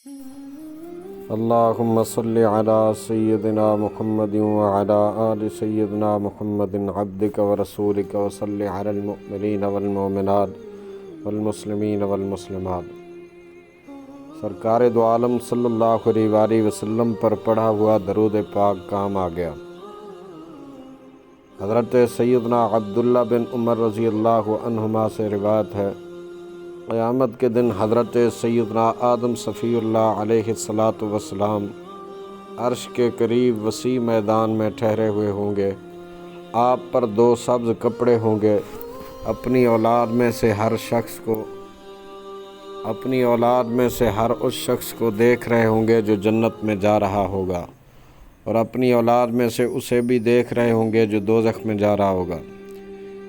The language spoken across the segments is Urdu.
اللهم صل على سيدنا محمد وعلى آل سيدنا محمد عبدك ورسولك وصل على المؤمنين والمؤمنات والمسلمين والمسلمات۔ سرکار دو عالم صلی اللہ علیہ وآلہ وسلم پر پڑھا ہوا درود پاک کام آ گیا۔ حضرت سیدنا عبداللہ بن عمر رضی اللہ عنہما سے روایت ہے، قیامت کے دن حضرت سیدنا آدم صفی اللہ علیہ السلام عرش کے قریب وسیع میدان میں ٹھہرے ہوئے ہوں گے۔ آپ پر دو سبز کپڑے ہوں گے۔ اپنی اولاد میں سے ہر اس شخص کو دیکھ رہے ہوں گے جو جنت میں جا رہا ہوگا، اور اپنی اولاد میں سے اسے بھی دیکھ رہے ہوں گے جو دوزخ میں جا رہا ہوگا۔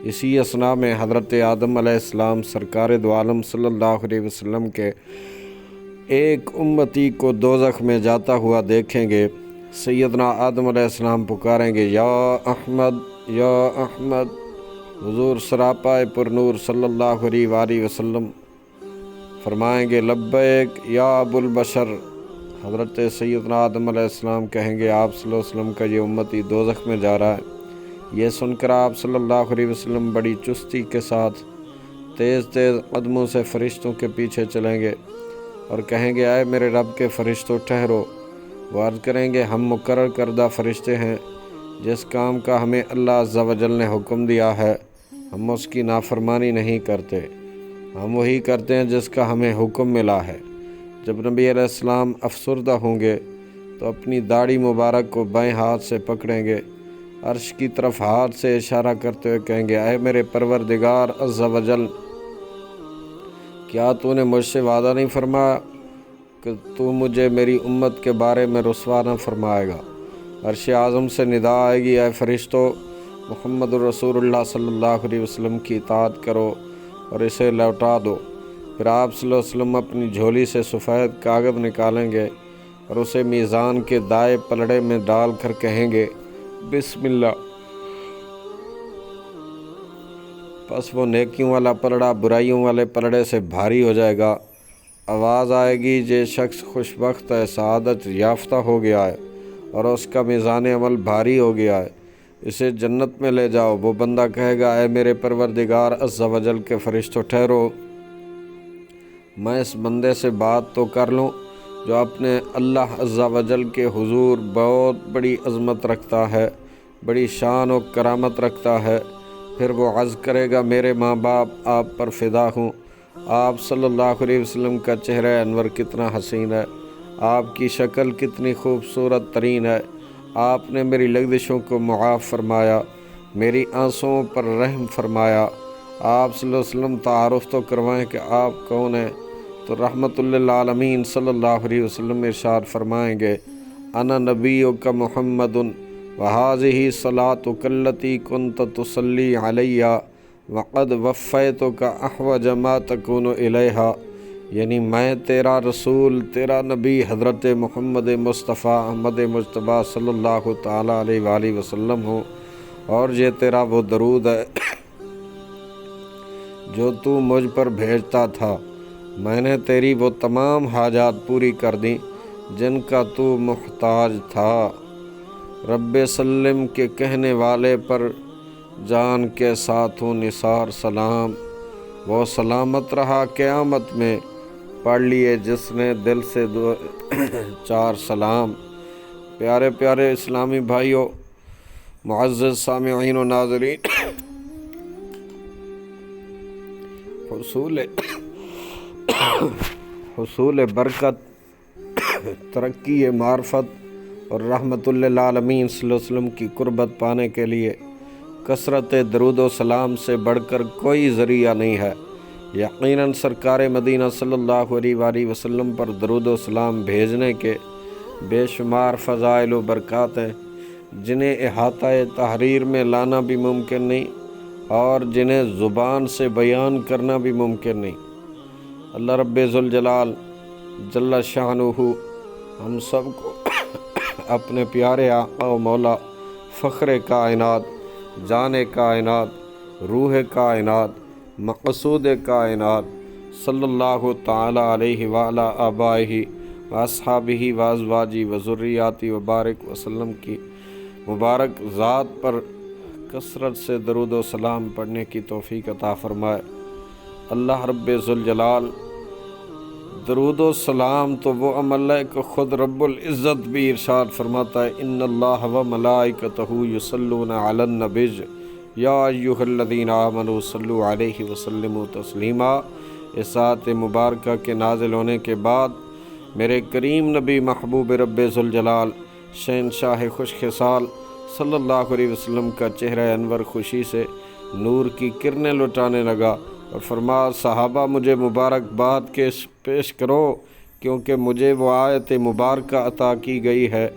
اسی اثناء میں حضرت آدم علیہ السلام سرکار دو عالم صلی اللہ علیہ وسلم کے ایک امتی کو دوزخ میں جاتا ہوا دیکھیں گے۔ سیدنا آدم علیہ السلام پکاریں گے، یا احمد یا احمد۔ حضور سراپائے پر نور صلی اللہ علیہ وآلہ وسلم فرمائیں گے، لبیک یا ابو البشر۔ حضرت سیدنا آدم علیہ السلام کہیں گے، آپ صلی اللہ علیہ وسلم کا یہ امتی دوزخ میں جا رہا ہے۔ یہ سن کر آپ صلی اللہ علیہ وسلم بڑی چستی کے ساتھ تیز تیز قدموں سے فرشتوں کے پیچھے چلیں گے اور کہیں گے، اے میرے رب کے فرشتوں ٹھہرو۔ وہ عرض کریں گے، ہم مقرر کردہ فرشتے ہیں، جس کام کا ہمیں اللہ عز و جل نے حکم دیا ہے ہم اس کی نافرمانی نہیں کرتے، ہم وہی کرتے ہیں جس کا ہمیں حکم ملا ہے۔ جب نبی علیہ السلام افسردہ ہوں گے تو اپنی داڑھی مبارک کو بائیں ہاتھ سے پکڑیں گے، عرش کی طرف ہاتھ سے اشارہ کرتے ہوئے کہیں گے، اے میرے پروردگار عز و جل، کیا تو نے مجھ سے وعدہ نہیں فرمایا کہ تو مجھے میری امت کے بارے میں رسوا نہ فرمائے گا؟ عرش اعظم سے ندا آئے گی، اے فرشتوں، محمد الرسول اللہ صلی اللہ علیہ وسلم کی اطاعت کرو اور اسے لوٹا دو۔ پھر آپ صلی اللہ علیہ وسلم اپنی جھولی سے سفید کاغذ نکالیں گے اور اسے میزان کے دائیں پلڑے میں ڈال کر کہیں گے، بسم اللہ۔ پس وہ نیکیوں والا پلڑا برائیوں والے پلڑے سے بھاری ہو جائے گا۔ آواز آئے گی، یہ شخص خوش بخت ہے، سعادت یافتہ ہو گیا ہے اور اس کا میزان عمل بھاری ہو گیا ہے، اسے جنت میں لے جاؤ۔ وہ بندہ کہے گا، اے میرے پروردگار عز و جل کے فرشتوں ٹھہرو، میں اس بندے سے بات تو کر لوں جو اپنے اللہ عز و جل کے حضور بہت بڑی عظمت رکھتا ہے، بڑی شان و کرامت رکھتا ہے۔ پھر وہ عرض کرے گا، میرے ماں باپ آپ پر فدا ہوں، آپ صلی اللہ علیہ وسلم کا چہرہ انور کتنا حسین ہے، آپ کی شکل کتنی خوبصورت ترین ہے، آپ نے میری لغزشوں کو معاف فرمایا، میری آنسوؤں پر رحم فرمایا۔ آپ صلی اللہ علیہ وسلم تعارف تو کروائیں کہ آپ کون ہیں؟ تو رحمت للعالمین صلی اللہ علیہ وسلم ارشاد فرمائیں گے، انا نبیک محمد وہذہ صلاتک التی کنت تصلی علی وقد وفیتک احوج ما تکون الیہا، یعنی میں تیرا رسول، تیرا نبی حضرت محمد مصطفیٰ احمد مجتبیٰ صلی اللہ تعالیٰ علیہ وآلہ وسلم ہوں، اور یہ تیرا وہ درود ہے جو تو مجھ پر بھیجتا تھا۔ میں نے تیری وہ تمام حاجات پوری کر دیں جن کا تو محتاج تھا۔ رب سلم کے کہنے والے پر جان کے ساتھوں نثار سلام، وہ سلامت رہا قیامت میں، پڑھ لیے جس نے دل سے چار سلام۔ پیارے پیارے اسلامی بھائیوں، معزز سامعین و ناظرین، حصول برکت، ترقی معرفت اور رحمت للعالمین صلی اللہ علیہ وسلم کی قربت پانے کے لیے کثرت درود و سلام سے بڑھ کر کوئی ذریعہ نہیں ہے۔ یقیناً سرکار مدینہ صلی اللہ علیہ وآلہ وسلم پر درود و سلام بھیجنے کے بے شمار فضائل و برکات ہیں، جنہیں احاطہ تحریر میں لانا بھی ممکن نہیں اور جنہیں زبان سے بیان کرنا بھی ممکن نہیں۔ اللہ رب ذوالجلال جل شانہ ہم سب کو اپنے پیارے آقا و مولا فخر کائنات، جان کائنات، روح کائنات، مقصود کائنات صلی اللہ تعالیٰ علیہ وعلیٰ آبائہ واصحابہ وازواجہ وذریاتہ وبارک وسلم کی مبارک ذات پر کثرت سے درود و سلام پڑھنے کی توفیق عطا فرمائے۔ اللہ رب ذوالجلال درود و سلام تو وہ عمل ہے کہ خود رب العزت بھی ارشاد فرماتا ہے ان اللہ و ملائکتہ یصلون علی النبی یا ایھا الذین آمنوا صلوا علیہ وسلموا تسلیما۔ اس آیت مبارکہ کے نازل ہونے کے بعد میرے کریم نبی محبوب رب ذوالجلال شہنشاہ خوش خصال صلی اللہ علیہ وسلم کا چہرہ انور خوشی سے نور کی کرنیں لٹانے لگا اور فرمایا صحابہ مجھے مبارکباد پیش کرو، کیونکہ مجھے وہ آیت مبارکہ عطا کی گئی ہے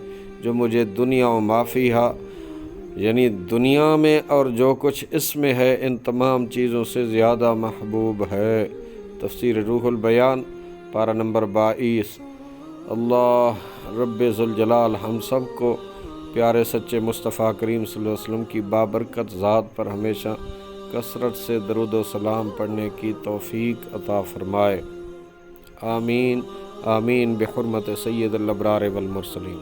جو مجھے دنیا و ما فیہا، یعنی دنیا میں اور جو کچھ اس میں ہے ان تمام چیزوں سے زیادہ محبوب ہے۔ تفسیر روح البیان پارہ نمبر 22۔ اللہ رب ذوالجلال ہم سب کو پیارے سچے مصطفیٰ کریم صلی اللہ علیہ وسلم کی بابرکت ذات پر ہمیشہ کثرت سے درود و سلام پڑھنے کی توفیق عطا فرمائے۔ آمین آمین بحرمت سید الابرار والمرسلین۔